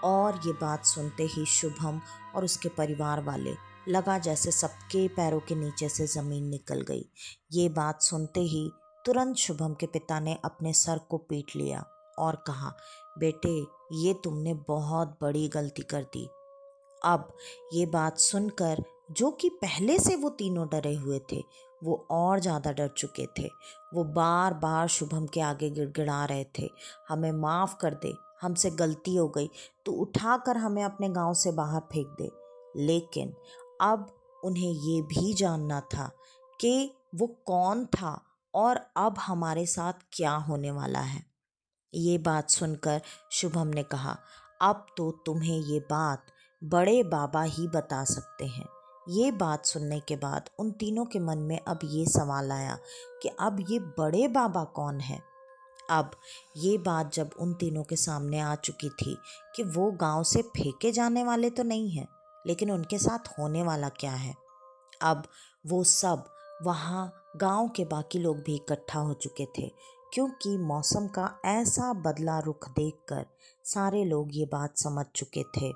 और ये बात सुनते ही शुभम और उसके परिवार वाले लगा जैसे सबके पैरों के नीचे से ज़मीन निकल गई। ये बात सुनते ही तुरंत शुभम के पिता ने अपने सर को पीट लिया और कहा, बेटे ये तुमने बहुत बड़ी गलती कर दी। अब ये बात सुनकर जो कि पहले से वो तीनों डरे हुए थे, वो और ज़्यादा डर चुके थे। वो बार बार शुभम के आगे गिड़गिड़ा रहे थे, हमें माफ़ कर दे, हमसे गलती हो गई, तो उठाकर हमें अपने गांव से बाहर फेंक दे। लेकिन अब उन्हें ये भी जानना था कि वो कौन था और अब हमारे साथ क्या होने वाला है। ये बात सुनकर शुभम ने कहा, अब तो तुम्हें ये बात बड़े बाबा ही बता सकते हैं। ये बात सुनने के बाद उन तीनों के मन में अब ये सवाल आया कि अब ये बड़े बाबा कौन है। अब ये बात जब उन तीनों के सामने आ चुकी थी कि वो गांव से फेंके जाने वाले तो नहीं हैं, लेकिन उनके साथ होने वाला क्या है। अब वो सब वहाँ गांव के बाकी लोग भी इकट्ठा हो चुके थे, क्योंकि मौसम का ऐसा बदला रुख देखकर सारे लोग ये बात समझ चुके थे।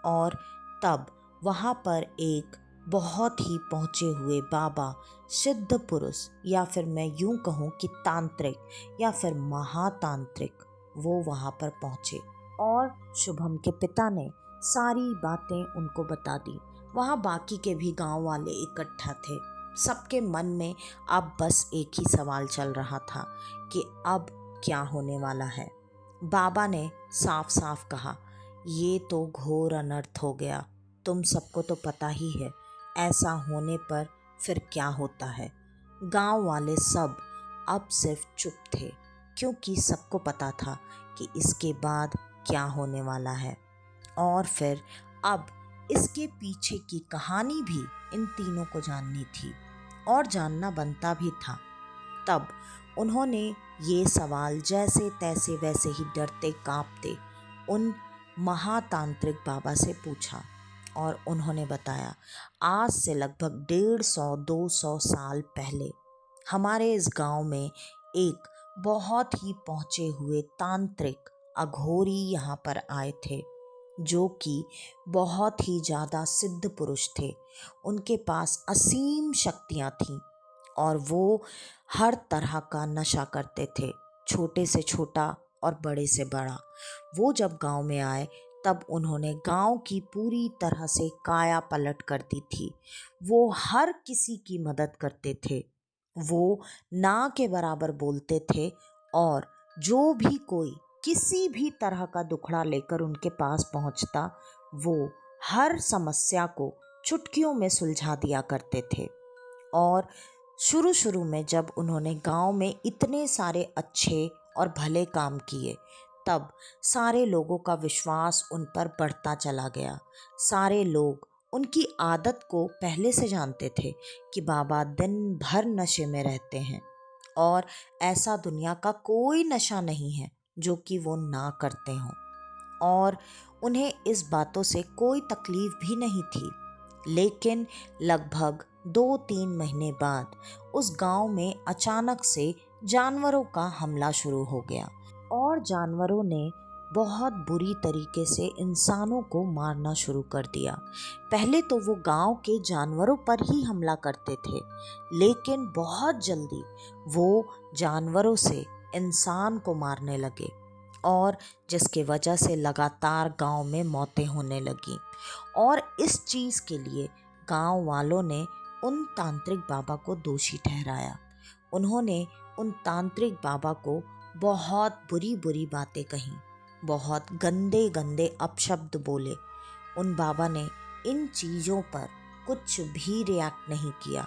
और तब वहाँ पर एक बहुत ही पहुँचे हुए बाबा, सिद्ध पुरुष, या फिर मैं यूँ कहूँ कि तांत्रिक या फिर महातांत्रिक, वो वहाँ पर पहुँचे और शुभम के पिता ने सारी बातें उनको बता दी। वहाँ बाकी के भी गांव वाले इकट्ठा थे। सबके मन में अब बस एक ही सवाल चल रहा था कि अब क्या होने वाला है। बाबा ने साफ साफ कहा, ये तो घोर अनर्थ हो गया। तुम सबको तो पता ही है ऐसा होने पर फिर क्या होता है। गांव वाले सब अब सिर्फ चुप थे, क्योंकि सबको पता था कि इसके बाद क्या होने वाला है। और फिर अब इसके पीछे की कहानी भी इन तीनों को जाननी थी और जानना बनता भी था। तब उन्होंने ये सवाल जैसे तैसे वैसे ही डरते कांपते उन महातांत्रिक बाबा से पूछा और उन्होंने बताया, आज से लगभग 150-200 साल पहले हमारे इस गांव में एक बहुत ही पहुँचे हुए तांत्रिक अघोरी यहाँ पर आए थे, जो कि बहुत ही ज़्यादा सिद्ध पुरुष थे। उनके पास असीम शक्तियाँ थीं और वो हर तरह का नशा करते थे, छोटे से छोटा और बड़े से बड़ा। वो जब गांव में आए तब उन्होंने गांव की पूरी तरह से काया पलट कर दी थी। वो हर किसी की मदद करते थे, वो ना के बराबर बोलते थे और जो भी कोई किसी भी तरह का दुखड़ा लेकर उनके पास पहुंचता, वो हर समस्या को चुटकियों में सुलझा दिया करते थे। और शुरू शुरू में जब उन्होंने गांव में इतने सारे अच्छे और भले काम किए, तब सारे लोगों का विश्वास उन पर बढ़ता चला गया। सारे लोग उनकी आदत को पहले से जानते थे कि बाबा दिन भर नशे में रहते हैं और ऐसा दुनिया का कोई नशा नहीं है जो कि वो ना करते हों, और उन्हें इस बातों से कोई तकलीफ भी नहीं थी। लेकिन लगभग 2-3 महीने बाद उस गांव में अचानक से जानवरों का हमला शुरू हो गया और जानवरों ने बहुत बुरी तरीके से इंसानों को मारना शुरू कर दिया। पहले तो वो गांव के जानवरों पर ही हमला करते थे, लेकिन बहुत जल्दी वो जानवरों से इंसान को मारने लगे और जिसके वजह से लगातार गांव में मौतें होने लगी। और इस चीज़ के लिए गांव वालों ने उन तांत्रिक बाबा को दोषी ठहराया। उन्होंने उन तांत्रिक बाबा को बहुत बुरी बुरी बातें कहीं, बहुत गंदे गंदे अपशब्द बोले। उन बाबा ने इन चीज़ों पर कुछ भी रिएक्ट नहीं किया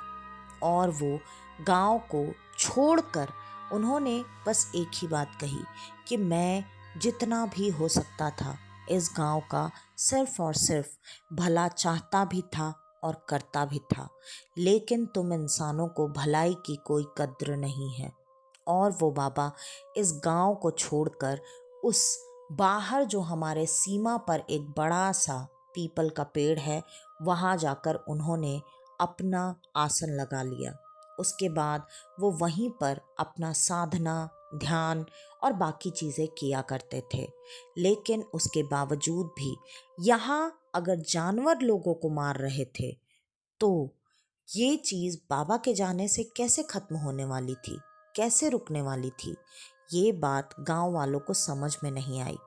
और वो गांव को छोड़कर उन्होंने बस एक ही बात कही कि मैं जितना भी हो सकता था इस गांव का सिर्फ और सिर्फ भला चाहता भी था और करता भी था, लेकिन तुम इंसानों को भलाई की कोई कद्र नहीं है। और वो बाबा इस गांव को छोड़कर उस बाहर जो हमारे सीमा पर एक बड़ा सा पीपल का पेड़ है, वहाँ जाकर उन्होंने अपना आसन लगा लिया। उसके बाद वो वहीं पर अपना साधना, ध्यान और बाकी चीज़ें किया करते थे। लेकिन उसके बावजूद भी यहाँ अगर जानवर लोगों को मार रहे थे, तो ये चीज़ बाबा के जाने से कैसे ख़त्म होने वाली थी, कैसे रुकने वाली थी। ये बात गांव वालों को समझ में नहीं आई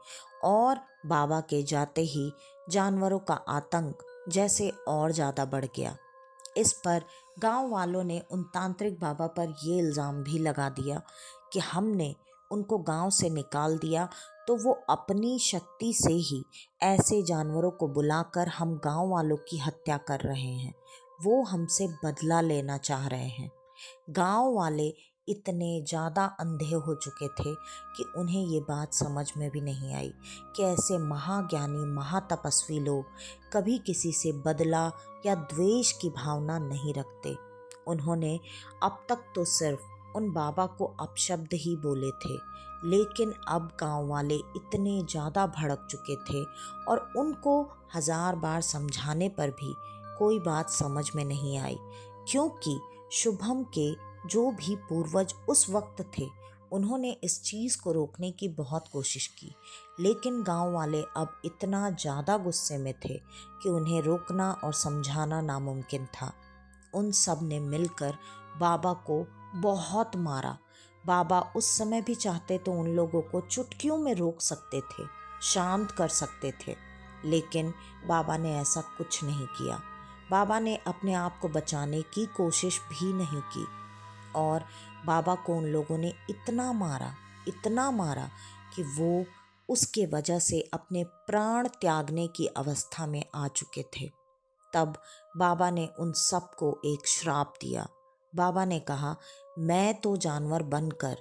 और बाबा के जाते ही जानवरों का आतंक जैसे और ज़्यादा बढ़ गया। इस पर गांव वालों ने उन तांत्रिक बाबा पर ये इल्ज़ाम भी लगा दिया कि हमने उनको गांव से निकाल दिया तो वो अपनी शक्ति से ही ऐसे जानवरों को बुलाकर हम गांव वालों की हत्या कर रहे हैं। वो हमसे बदला लेना चाह रहे हैं। गांव वाले इतने ज़्यादा अंधे हो चुके थे कि उन्हें ये बात समझ में भी नहीं आई कि ऐसे महाज्ञानी महातपस्वी लोग कभी किसी से बदला या द्वेष की भावना नहीं रखते। उन्होंने अब तक तो सिर्फ उन बाबा को अपशब्द ही बोले थे, लेकिन अब गांव वाले इतने ज़्यादा भड़क चुके थे और उनको 1000 बार समझाने पर भी कोई बात समझ में नहीं आई, क्योंकि शुभम के जो भी पूर्वज उस वक्त थे उन्होंने इस चीज़ को रोकने की बहुत कोशिश की, लेकिन गांव वाले अब इतना ज़्यादा गुस्से में थे कि उन्हें रोकना और समझाना नामुमकिन था। उन सब ने मिलकर बाबा को बहुत मारा। बाबा उस समय भी चाहते तो उन लोगों को चुटकियों में रोक सकते थे, शांत कर सकते थे, लेकिन बाबा ने ऐसा कुछ नहीं किया। बाबा ने अपने आप को बचाने की कोशिश भी नहीं की और बाबा को उन लोगों ने इतना मारा कि वो उसके वजह से अपने प्राण त्यागने की अवस्था में आ चुके थे। तब बाबा ने उन सबको एक श्राप दिया। बाबा ने कहा, मैं तो जानवर बनकर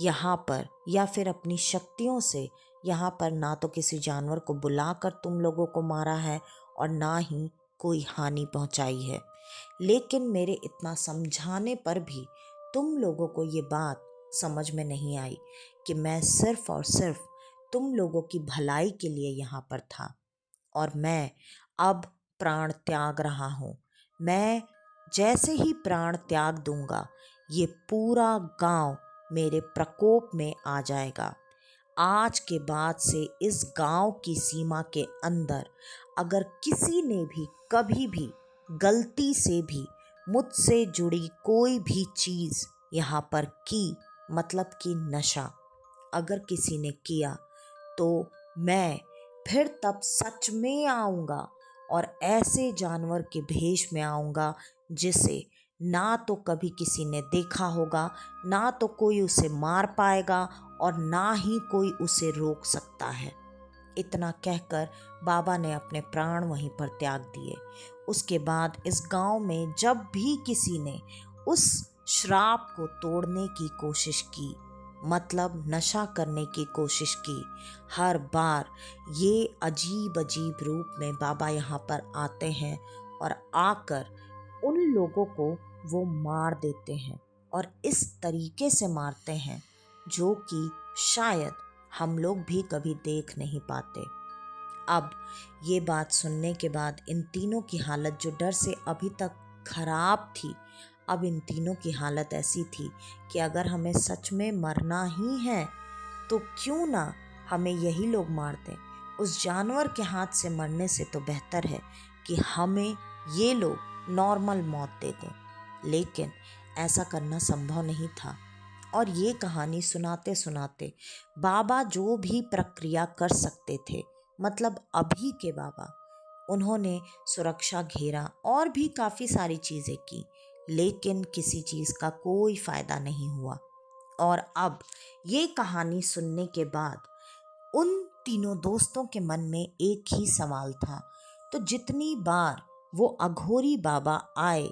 यहाँ पर या फिर अपनी शक्तियों से यहाँ पर ना तो किसी जानवर को बुलाकर तुम लोगों को मारा है और ना ही कोई हानि पहुँचाई है, लेकिन मेरे इतना समझाने पर भी तुम लोगों को ये बात समझ में नहीं आई कि मैं सिर्फ और सिर्फ तुम लोगों की भलाई के लिए यहाँ पर था और मैं अब प्राण त्याग रहा हूँ। मैं जैसे ही प्राण त्याग दूंगा ये पूरा गांव मेरे प्रकोप में आ जाएगा। आज के बाद से इस गांव की सीमा के अंदर अगर किसी ने भी कभी भी गलती से भी मुझसे जुड़ी कोई भी चीज़ यहाँ पर की, मतलब कि नशा अगर किसी ने किया, तो मैं फिर तब सच में आऊँगा और ऐसे जानवर के भेष में आऊँगा जिसे ना तो कभी किसी ने देखा होगा, ना तो कोई उसे मार पाएगा और ना ही कोई उसे रोक सकता है। इतना कहकर बाबा ने अपने प्राण वहीं पर त्याग दिए। उसके बाद इस गांव में जब भी किसी ने उस श्राप को तोड़ने की कोशिश की, मतलब नशा करने की कोशिश की, हर बार ये अजीब अजीब रूप में बाबा यहाँ पर आते हैं और आकर उन लोगों को वो मार देते हैं और इस तरीके से मारते हैं जो कि शायद हम लोग भी कभी देख नहीं पाते। अब ये बात सुनने के बाद इन तीनों की हालत, जो डर से अभी तक खराब थी, अब इन तीनों की हालत ऐसी थी कि अगर हमें सच में मरना ही है तो क्यों ना हमें यही लोग मार दें। उस जानवर के हाथ से मरने से तो बेहतर है कि हमें ये लोग नॉर्मल मौत दे दें, लेकिन ऐसा करना संभव नहीं था। और ये कहानी सुनाते सुनाते बाबा जो भी प्रक्रिया कर सकते थे, मतलब अभी के बाबा, उन्होंने सुरक्षा घेरा और भी काफ़ी सारी चीज़ें की, लेकिन किसी चीज़ का कोई फ़ायदा नहीं हुआ। और अब ये कहानी सुनने के बाद उन तीनों दोस्तों के मन में एक ही सवाल था। तो जितनी बार वो अघोरी बाबा आए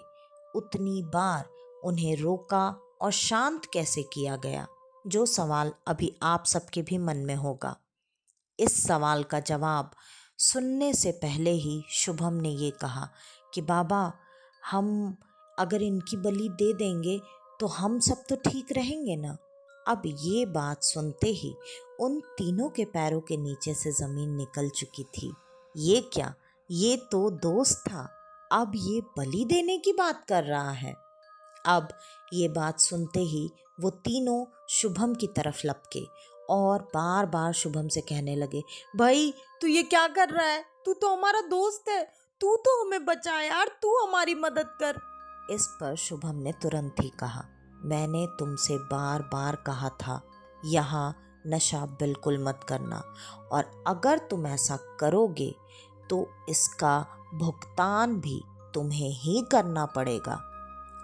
उतनी बार उन्हें रोका और शांत कैसे किया गया, जो सवाल अभी आप सबके भी मन में होगा। इस सवाल का जवाब सुनने से पहले ही शुभम ने ये कहा कि बाबा, हम अगर इनकी बलि दे देंगे तो हम सब तो ठीक रहेंगे ना। अब ये बात सुनते ही उन तीनों के पैरों के नीचे से ज़मीन निकल चुकी थी। ये क्या, ये तो दोस्त था, अब ये बलि देने की बात कर रहा है। अब ये बात सुनते ही वो तीनों शुभम की तरफ लपके और बार बार शुभम से कहने लगे, भाई तू ये क्या कर रहा है, तू तो हमारा दोस्त है, तू तो हमें बचा यार, तू हमारी मदद कर। इस पर शुभम ने तुरंत ही कहा, मैंने तुमसे बार बार कहा था यहाँ नशा बिल्कुल मत करना, और अगर तुम ऐसा करोगे तो इसका भुगतान भी तुम्हें ही करना पड़ेगा।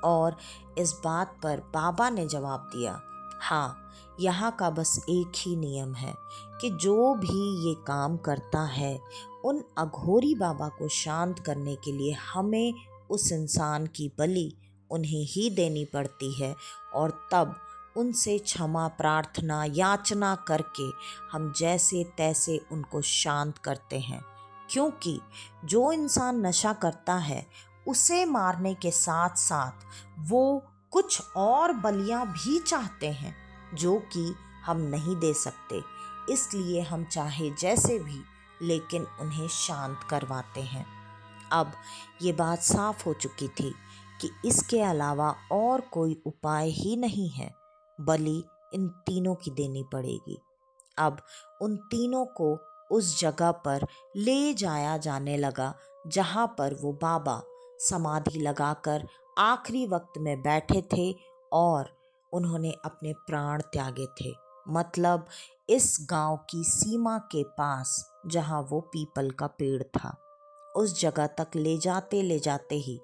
और इस बात पर बाबा ने जवाब दिया, हाँ, यहाँ का बस एक ही नियम है कि जो भी ये काम करता है, उन अघोरी बाबा को शांत करने के लिए हमें उस इंसान की बलि उन्हें ही देनी पड़ती है, और तब उनसे क्षमा प्रार्थना याचना करके हम जैसे तैसे उनको शांत करते हैं। क्योंकि जो इंसान नशा करता है, उसे मारने के साथ साथ वो कुछ और बलियां भी चाहते हैं जो कि हम नहीं दे सकते। इसलिए हम चाहे जैसे भी, लेकिन उन्हें शांत करवाते हैं। अब ये बात साफ हो चुकी थी कि इसके अलावा और कोई उपाय ही नहीं है, बलि इन तीनों की देनी पड़ेगी। अब उन तीनों को उस जगह पर ले जाया जाने लगा जहाँ पर वो बाबा समाधि लगाकर आखिरी वक्त में बैठे थे और उन्होंने अपने प्राण त्यागे थे। मतलब इस गांव की सीमा के पास जहाँ वो पीपल का पेड़ था, उस जगह तक ले जाते ही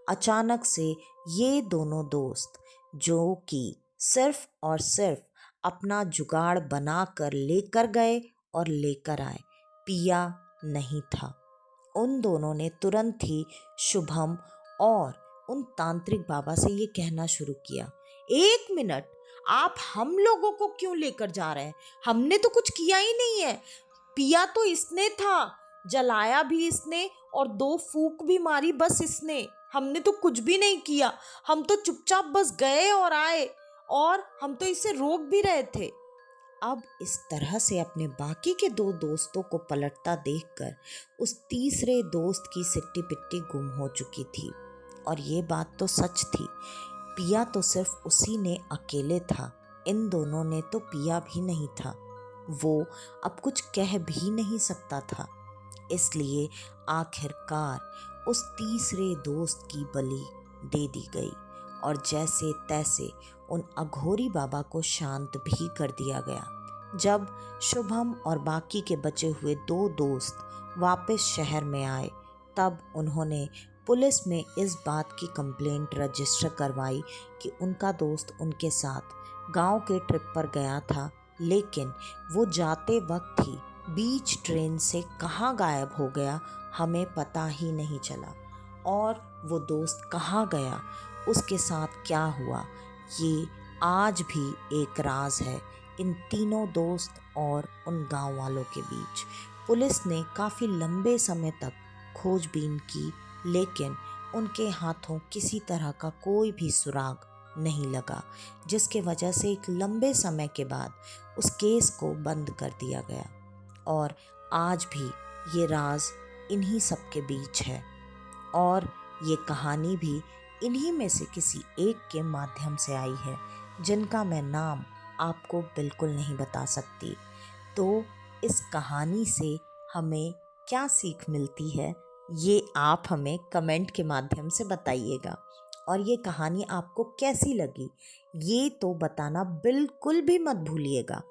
अचानक से ये दोनों दोस्त, जो कि सिर्फ और सिर्फ अपना जुगाड़ बना कर लेकर गए और लेकर आए, पिया नहीं था, उन दोनों ने तुरंत ही शुभम और उन तांत्रिक बाबा से ये कहना शुरू किया, एक मिनट, आप हम लोगों को क्यों लेकर जा रहे हैं? हमने तो कुछ किया ही नहीं है। पिया तो इसने था, जलाया भी इसने और 2 फूंक भी मारी बस इसने। हमने तो कुछ भी नहीं किया, हम तो चुपचाप बस गए और आए, और हम तो इसे रोक भी रहे थे। अब इस तरह से अपने बाकी के 2 दोस्तों को पलटता देखकर उस तीसरे दोस्त की सिट्टी पिट्टी गुम हो चुकी थी। और ये बात तो सच थी, पिया तो सिर्फ उसी ने अकेले था, इन दोनों ने तो पिया भी नहीं था। वो अब कुछ कह भी नहीं सकता था। इसलिए आखिरकार उस तीसरे दोस्त की बलि दे दी गई और जैसे तैसे उन अघोरी बाबा को शांत भी कर दिया गया। जब शुभम और बाकी के बचे हुए 2 दोस्त वापस शहर में आए, तब उन्होंने पुलिस में इस बात की कंप्लेंट रजिस्टर करवाई कि उनका दोस्त उनके साथ गांव के ट्रिप पर गया था, लेकिन वो जाते वक्त ही बीच ट्रेन से कहाँ गायब हो गया, हमें पता ही नहीं चला। और वो दोस्त कहाँ गया, उसके साथ क्या हुआ, ये आज भी एक राज है इन तीनों दोस्त और उन गांव वालों के बीच। पुलिस ने काफ़ी लंबे समय तक खोजबीन की, लेकिन उनके हाथों किसी तरह का कोई भी सुराग नहीं लगा, जिसके वजह से एक लंबे समय के बाद उस केस को बंद कर दिया गया। और आज भी ये राज इन्हीं सब के बीच है, और ये कहानी भी इन्हीं में से किसी एक के माध्यम से आई है, जिनका मैं नाम आपको बिल्कुल नहीं बता सकती। तो इस कहानी से हमें क्या सीख मिलती है, ये आप हमें कमेंट के माध्यम से बताइएगा। और ये कहानी आपको कैसी लगी, ये तो बताना बिल्कुल भी मत भूलिएगा।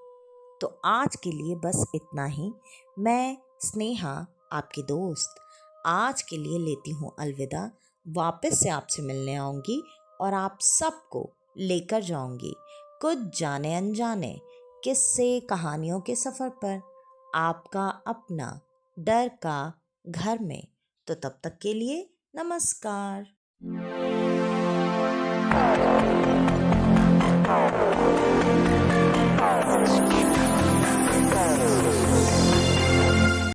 तो आज के लिए बस इतना ही। मैं स्नेहा, आपकी दोस्त, आज के लिए लेती हूँ अलविदा। वापस से आपसे मिलने आऊँगी और आप सबको लेकर जाऊँगी कुछ जाने अनजाने किस्से कहानियों के सफ़र पर, आपका अपना डर का घर में। तो तब तक के लिए नमस्कार।